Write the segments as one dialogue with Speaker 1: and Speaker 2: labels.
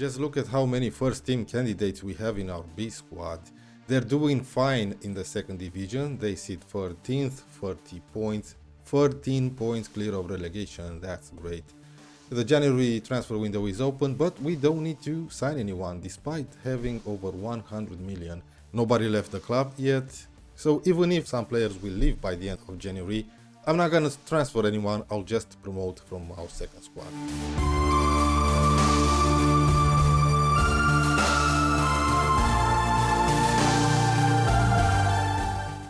Speaker 1: Just look at how many first team candidates we have in our B squad. They're doing fine in the second division. They sit 13th, 30 points, 13 points clear of relegation. That's great. The January transfer window is open, but we don't need to sign anyone despite having over 100 million. Nobody left the club yet. So even if some players will leave by the end of January, I'm not gonna transfer anyone, I'll just promote from our second squad.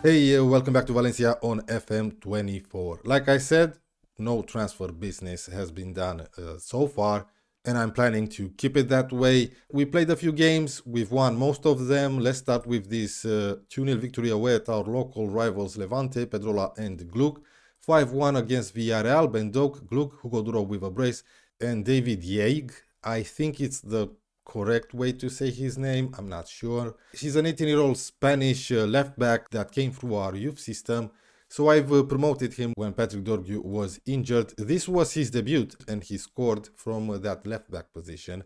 Speaker 1: Hey, welcome back to Valencia on FM24. Like I said, no transfer business has been done so far, and I'm planning to keep it that way. We played a few games, we've won most of them. Let's start with this 2-0 victory away at our local rivals Levante, Pedrola and Gluck. 5-1 against Villarreal, Bendoc, Gluck, Hugo Duro with a brace, and David Yeig. I think it's the correct way to say his name, I'm not sure. He's an 18-year-old Spanish left back that came through our youth system, so I've promoted him when Patrick Dorgu was injured. This was his debut and he scored from that left back position.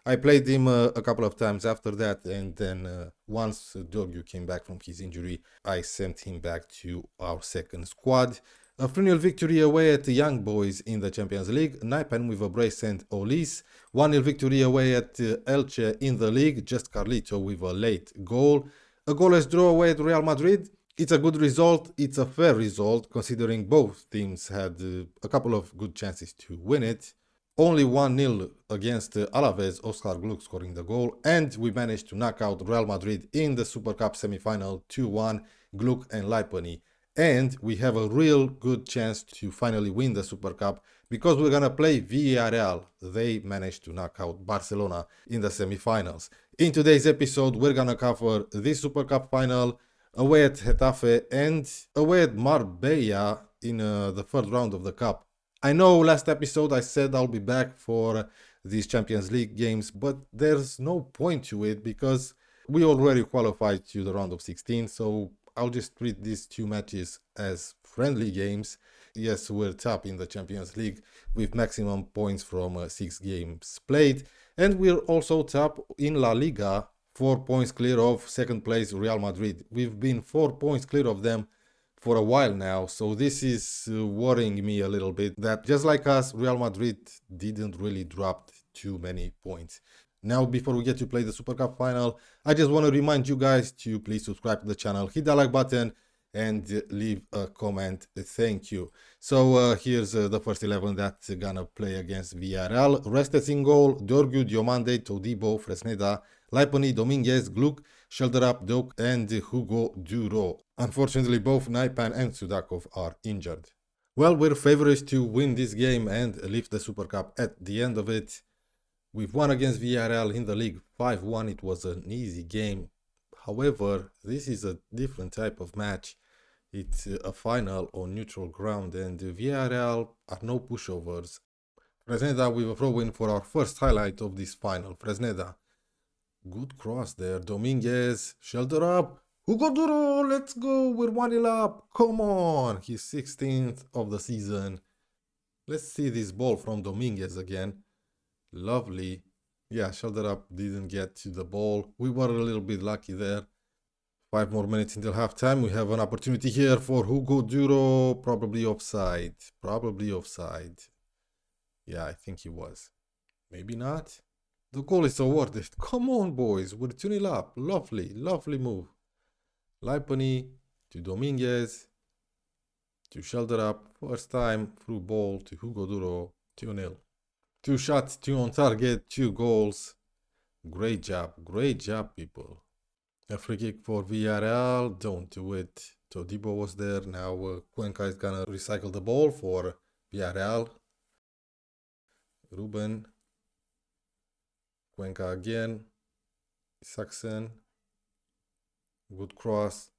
Speaker 1: I played him a couple of times after that, and then once Dorgu came back from his injury, I sent him back to our second squad. A 3-0 victory away at the Young Boys in the Champions League. Naipan with a brace and Olis. 1-0 victory away at Elche in the league. Just Carlito with a late goal. A goalless draw away at Real Madrid. It's a good result. It's a fair result considering both teams had a couple of good chances to win it. Only 1-0 against Alaves, Oscar Gluck scoring the goal. And we managed to knock out Real Madrid in the Super Cup semi-final 2-1, Gluck and Laipani. And we have a real good chance to finally win the Super Cup because we're gonna play Villarreal. They managed to knock out Barcelona in the semi-finals. In today's episode, we're gonna cover this Super Cup final, away at Getafe and away at Marbella in the third round of the Cup. I know last episode I said I'll be back for these Champions League games, but there's no point to it because we already qualified to the round of 16, so I'll just treat these two matches as friendly games. Yes, we're top in the Champions League with maximum points from 6 games played. And we're also top in La Liga, 4 points clear of second place Real Madrid. We've been 4 points clear of them for a while now. So this is worrying me a little bit that just like us, Real Madrid didn't really drop too many points. Now, before we get to play the Super Cup final, I just want to remind you guys to please subscribe to the channel, hit that like button, and leave a comment. Thank you. So here's the first 11 that's gonna play against Villarreal. Restes in goal: Dorgu, Diomande, Todibo, Fresneda, Laipani, Dominguez, Gluck, Shelderap, Doak, and Hugo Duro. Unfortunately, both Naipan and Sudakov are injured. Well, we're favorites to win this game and lift the Super Cup at the end of it. We've won against Villarreal in the league 5-1. It was an easy game. However, this is a different type of match. It's a final on neutral ground and Villarreal are no pushovers. Fresneda with a throw-in for our first highlight of this final. Fresneda. Good cross there. Dominguez. Shelter up. Hugo Duro. Let's go. We're 1-0 up. Come on. He's 16th of the season. Let's see this ball from Dominguez again. Lovely. Yeah, shoulder up, didn't get to the ball. We were a little bit lucky there. 5 more minutes until halftime. We have an opportunity here for Hugo Duro. Probably offside. Probably offside. Yeah, I think he was. Maybe not. The goal is awarded. Come on, boys. We're 2-0 up. Lovely, lovely move. Laipani to Dominguez. To shoulder up. First time through ball to Hugo Duro. 2-0. 2 shots, 2 on target, 2 goals. Great job, people. A free kick for Villarreal, don't do it. Todibo was there, now Cuenca is gonna recycle the ball for Villarreal. Ruben. Cuenca again. Saxon. Good cross.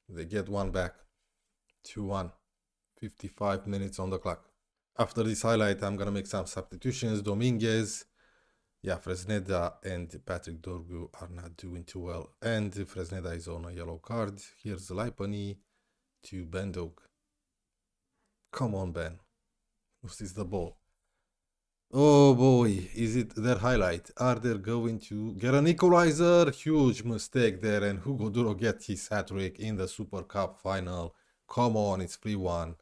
Speaker 1: They get one back. 2-1. 55 minutes on the clock. After this highlight, I'm gonna make some substitutions. Dominguez, yeah, Fresneda and Patrick Dorgu are not doing too well. And Fresneda is on a yellow card. Here's Laipani to Bendog. Come on, Ben. This is the ball. Oh boy, is it their highlight? Are they going to get an equalizer? Huge mistake there, and Hugo Duro gets his hat-trick in the Super Cup final. Come on, it's 3-1.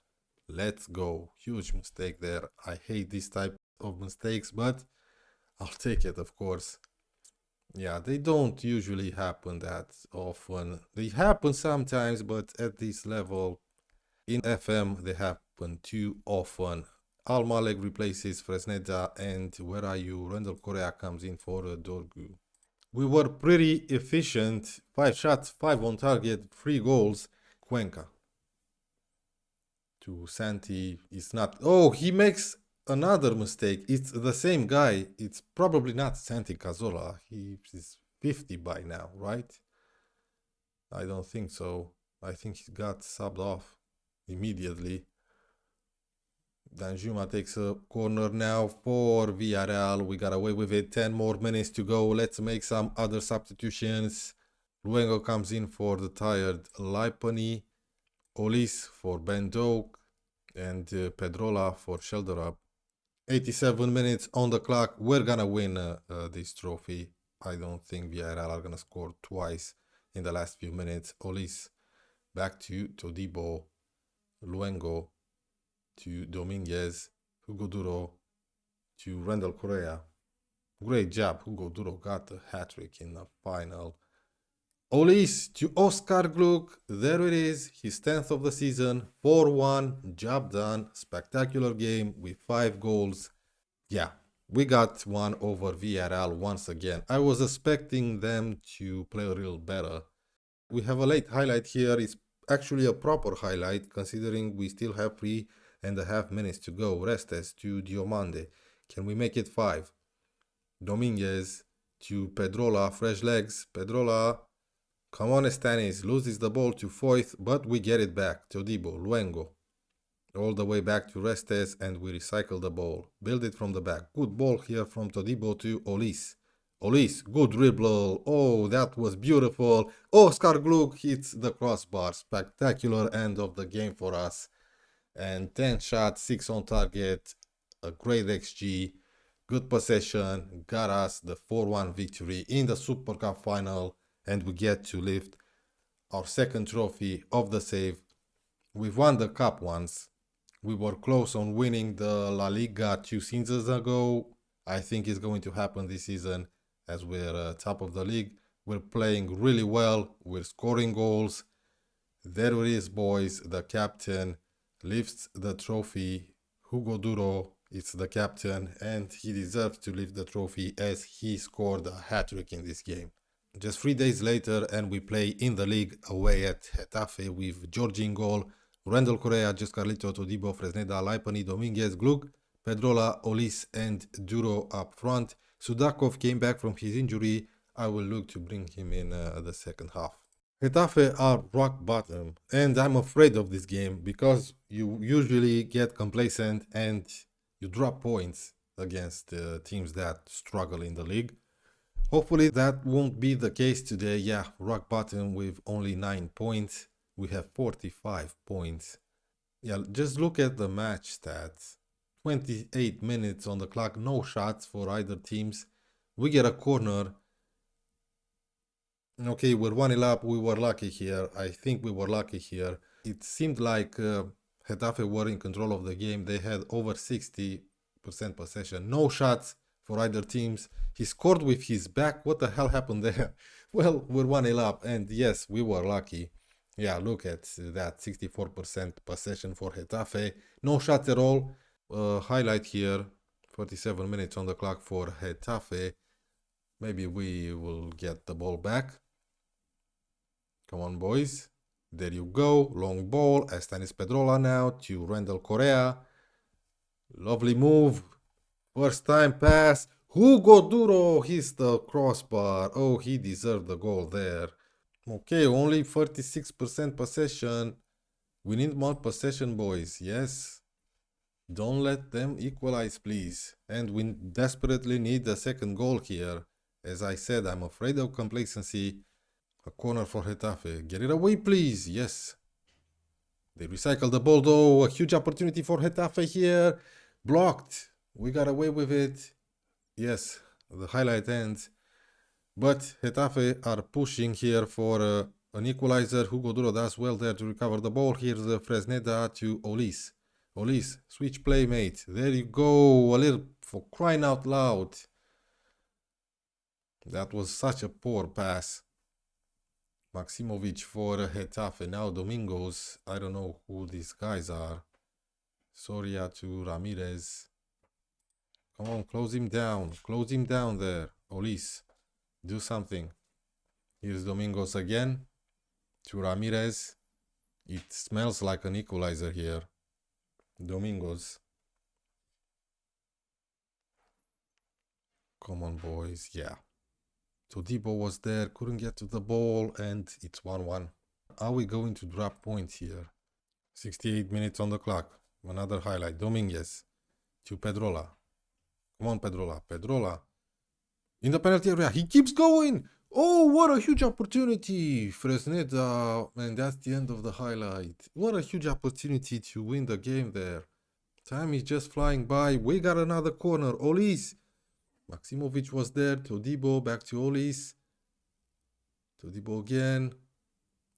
Speaker 1: Let's go. Huge mistake there. I hate this type of mistakes, but I'll take it, of course. Yeah, they don't usually happen that often. They happen sometimes, but at this level, in FM, they happen too often. Al Malek replaces Fresneda, and where are you? Randall Correa comes in for Dorgu. We were pretty efficient. 5 shots, 5 on target, 3 goals. Cuenca to Santi is not. Oh, he makes another mistake. It's the same guy. It's probably not Santi Cazorla. He is 50 by now, right? I don't think so. I think he got subbed off immediately. Danjuma takes a corner now for Villarreal. We got away with it. 10 more minutes to go. Let's make some other substitutions. Luengo comes in for the tired Lipani. Olis for Ben Doak. And Pedrola for Shelderup. 87 minutes on the clock. We're gonna win this trophy. I don't think Villarreal are gonna score twice in the last few minutes. Olis back to Todibo. Luengo to Dominguez, Hugo Duro to Randall Correa. Great job, Hugo Duro got a hat-trick in the final. Olis to Oscar Gluck, there it is, his 10th of the season, 4-1, job done, spectacular game with 5 goals. Yeah, we got one over Villarreal once again. I was expecting them to play a little better. We have a late highlight here, it's actually a proper highlight considering we still have 3.5 minutes to go. Restes to Diomande. Can we make it 5? Dominguez to Pedrola. Fresh legs. Pedrola. Come on, Stanis. Loses the ball to Foyth, but we get it back. Todibo. Luengo. All the way back to Restes, and we recycle the ball. Build it from the back. Good ball here from Todibo to Olis. Olis, good dribble. Oh, that was beautiful. Oscar Gluck hits the crossbar. Spectacular end of the game for us. And 10 shots, 6 on target, a great XG, good possession, got us the 4-1 victory in the Super Cup final, and we get to lift our second trophy of the save. We've won the cup once. We were close on winning the La Liga 2 seasons ago. I think it's going to happen this season as we're top of the league. We're playing really well. We're scoring goals. There it is, boys. The captain lifts the trophy. Hugo Duro is the captain, and he deserves to lift the trophy as he scored a hat-trick in this game. Just 3 days later, and we play in the league away at Getafe with Georgi in goal, Randall Correa, Giancarlo Todibo, Fresneda, Lipani, Dominguez, Gluck, Pedrola, Olis, and Duro up front. Sudakov came back from his injury. I will look to bring him in the second half. Getafe are rock bottom, and I'm afraid of this game because you usually get complacent and you drop points against teams that struggle in the league. Hopefully that won't be the case today. Yeah, rock bottom with only 9 points. We have 45 points. Yeah, just look at the match stats. 28 minutes on the clock, no shots for either teams. We get a corner. Okay, we're 1-0 up. We were lucky here. I think we were lucky here. It seemed like Getafe were in control of the game. They had over 60% possession. No shots for either teams. He scored with his back. What the hell happened there? Well, we're 1-0 up, and yes, we were lucky. Yeah, look at that 64% possession for Getafe. No shots at all. Highlight here. 47 minutes on the clock for Getafe. Maybe we will get the ball back. Come on, boys. There you go. Long ball. Estanis Pedrola now to Randall Correa. Lovely move. First time pass. Hugo Duro hits the crossbar. Oh, he deserved the goal there. Okay, only 36% possession. We need more possession, boys. Yes. Don't let them equalize, please. And we desperately need the second goal here. As I said, I'm afraid of complacency. A corner for Getafe. Get it away, please. Yes. They recycle the ball, though. A huge opportunity for Getafe here. Blocked. We got away with it. Yes, the highlight ends. But Getafe are pushing here for an equalizer. Hugo Duro does well there to recover the ball. Here's Fresneda to Olis. Olis, switch play, mate. There you go. A little for crying out loud. That was such a poor pass. Maximovic for Getafe. Now Domingos. I don't know who these guys are. Soria to Ramirez. Come on, close him down. Close him down there. Olis, do something. Here's Domingos again. To Ramirez. It smells like an equalizer here. Domingos. Come on, boys. Yeah. Todibo was there, couldn't get to the ball, and it's 1-1. Are we going to drop points here? 68 minutes on the clock. Another highlight. Dominguez to Pedrola. Come on, Pedrola. Pedrola. In the penalty area. He keeps going. Oh, what a huge opportunity. Fresneda. And that's the end of the highlight. What a huge opportunity to win the game there. Time is just flying by. We got another corner. Olis. Maximovic was there. Todibo. Back to Olis. Todibo again.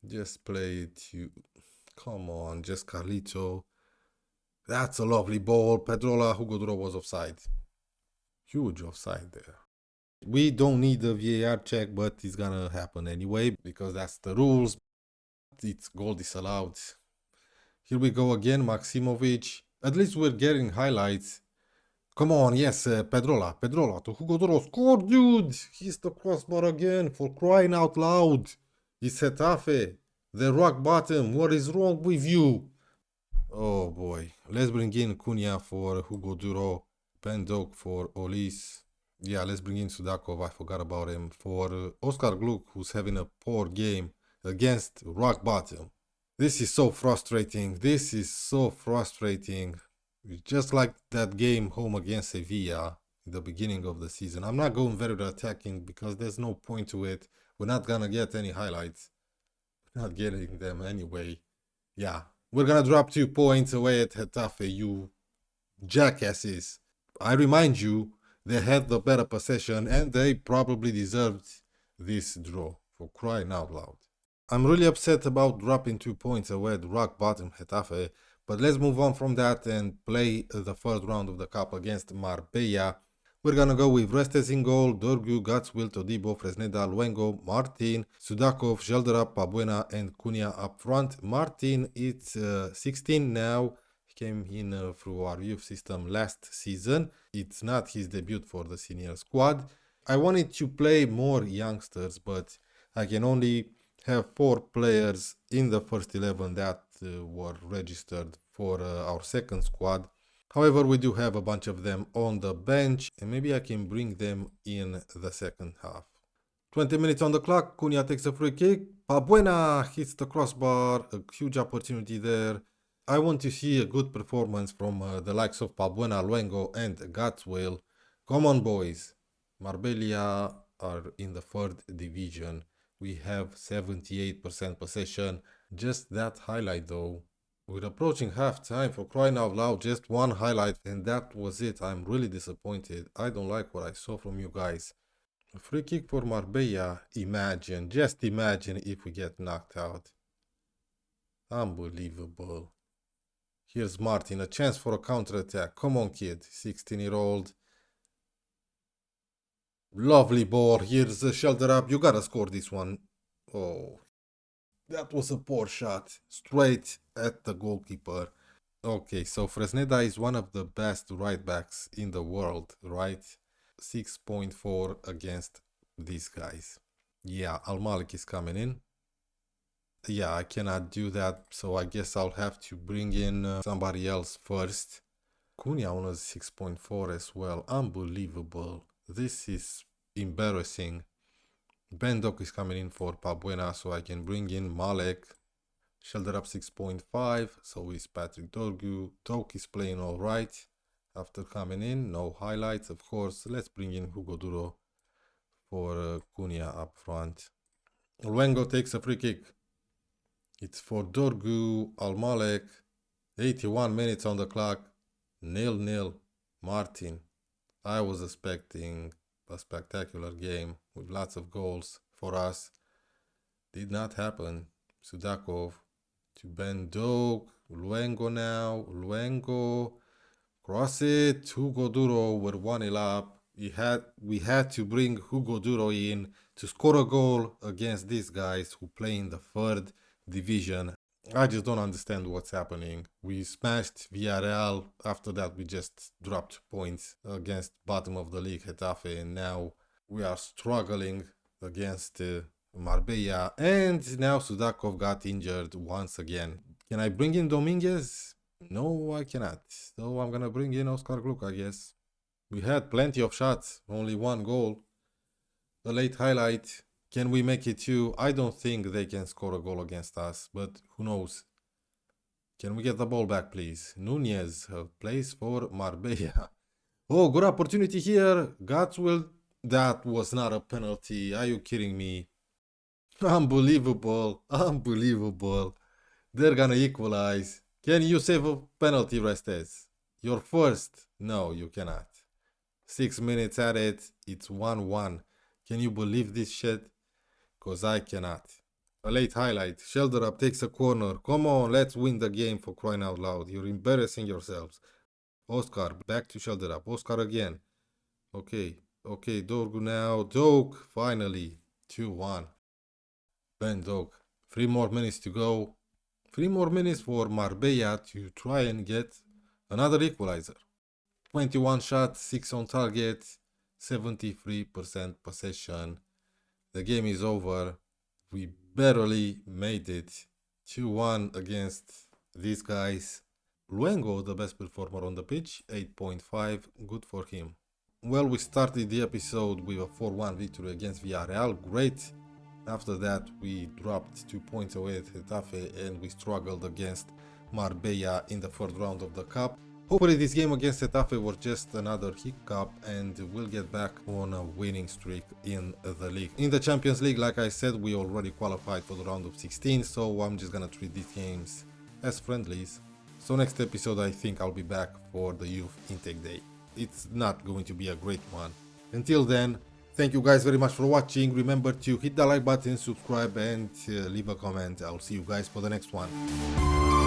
Speaker 1: Just play it to... Come on. Just Carlito. That's a lovely ball. Pedrola. Hugo Duro was offside. Huge offside there. We don't need a VAR check, but it's gonna happen anyway because that's the rules. It's goal disallowed. Here we go again, Maximovic. At least we're getting highlights. Come on, yes, Pedrola to Hugo Duro. Score, dude! He's the crossbar again, for crying out loud. It's Getafe. The rock bottom. What is wrong with you? Oh boy. Let's bring in Cunha for Hugo Duro. Pendok for Olis. Yeah, let's bring in Sudakov. I forgot about him. For Oscar Gluck, who's having a poor game against rock bottom. This is so frustrating. This is so frustrating. It's just like that game home against Sevilla in the beginning of the season. I'm not going very attacking because there's no point to it. We're not gonna get any highlights. We're not getting them anyway. Yeah, we're gonna drop 2 points away at Getafe, you jackasses. I remind you, they had the better possession and they probably deserved this draw, for crying out loud. I'm really upset about dropping 2 points away at rock bottom Getafe, but let's move on from that and play the first round of the cup against Marbella. We're gonna go with Restes in goal, Dorgu, Gatswil, Todibo, Fresneda, Luengo, Martin, Sudakov, Gelderap, Pabuena and Cunha up front. Martin, it's 16 now. Came in through our youth system last season. It's not his debut for the senior squad. I wanted to play more youngsters, but I can only have 4 players in the first 11 that were registered for our second squad. However, we do have a bunch of them on the bench, and maybe I can bring them in the second half. 20 minutes on the clock. Cunha takes a free kick. Pabuena hits the crossbar. A huge opportunity there. I want to see a good performance from the likes of Pabuena, Luengo and Gatswell. Come on, boys. Marbella are in the 3rd division. We have 78% possession. Just that highlight though. We're approaching half time, for crying out loud. Just 1 highlight and that was it. I'm really disappointed. I don't like what I saw from you guys. A free kick for Marbella. Imagine, just imagine if we get knocked out. Unbelievable. Here's Martin, a chance for a counter-attack. Come on, kid. 16-year-old. Lovely ball. Here's the shelter up. You gotta score this one. Oh, that was a poor shot. Straight at the goalkeeper. Okay, so Fresneda is one of the best right backs in the world, right? 6.4 against these guys. Yeah, Al-Malik is coming in. Yeah, I cannot do that, so I guess I'll have to bring in somebody else first. Cunha on a 6.4 as well. Unbelievable. This is embarrassing. Bendok is coming in for Pabuena, so I can bring in Malek. Shelter up 6.5, so is Patrick Dorgu. Tok is playing alright. After coming in, no highlights, of course. Let's bring in Hugo Duro for Cunha up front. Luengo takes a free kick. It's for Dorgu, Al-Malek. 81 minutes on the clock. 0-0. Martin. I was expecting a spectacular game with lots of goals for us. Did not happen. Sudakov to Ben Doak. Luengo now. Luengo. Cross it. Hugo Duro. We're 1-0 up. We had to bring Hugo Duro in to score a goal against these guys who play in the third division. I just don't understand what's happening. We smashed Villarreal. After that, we just dropped points against bottom of the league, Getafe, and now we are struggling against Marbella. And now Sudakov got injured once again. Can I bring in Dominguez? No, I cannot. So I'm gonna bring in Oscar Gluck, I guess. We had plenty of shots, only one goal. The late highlight. Can we make it 2? I don't think they can score a goal against us, but who knows? Can we get the ball back, please? Nunez plays for Marbella. Oh, good opportunity here. Gatswell. That was not a penalty. Are you kidding me? Unbelievable. Unbelievable. They're gonna equalize. Can you save a penalty, Restes? Your first? No, you cannot. 6 minutes at it. It's 1-1. Can you believe this shit? Cause I cannot. A late highlight. Shelderup takes a corner. Come on, let's win the game, for crying out loud. You're embarrassing yourselves. Oscar, back to Shelderup. Oscar again. Okay, Dorgu now. Doak, finally. 2-1. Ben Doak. 3 more minutes to go. 3 more minutes for Marbella to try and get another equalizer. 21 shots, 6 on target, 73% possession. The game is over. We barely made it. 2-1 against these guys. Luengo, the best performer on the pitch, 8.5. Good for him. Well, we started the episode with a 4-1 victory against Villarreal. Great. After that, we dropped 2 points away at Getafe and we struggled against Marbella in the third round of the Cup. Hopefully this game against Getafe was just another hiccup and we'll get back on a winning streak in the league. In the Champions League, like I said, we already qualified for the round of 16, so I'm just gonna treat these games as friendlies. So next episode I think I'll be back for the youth intake day. It's not going to be a great one. Until then, thank you guys very much for watching. Remember to hit the like button, subscribe and leave a comment. I'll see you guys for the next one.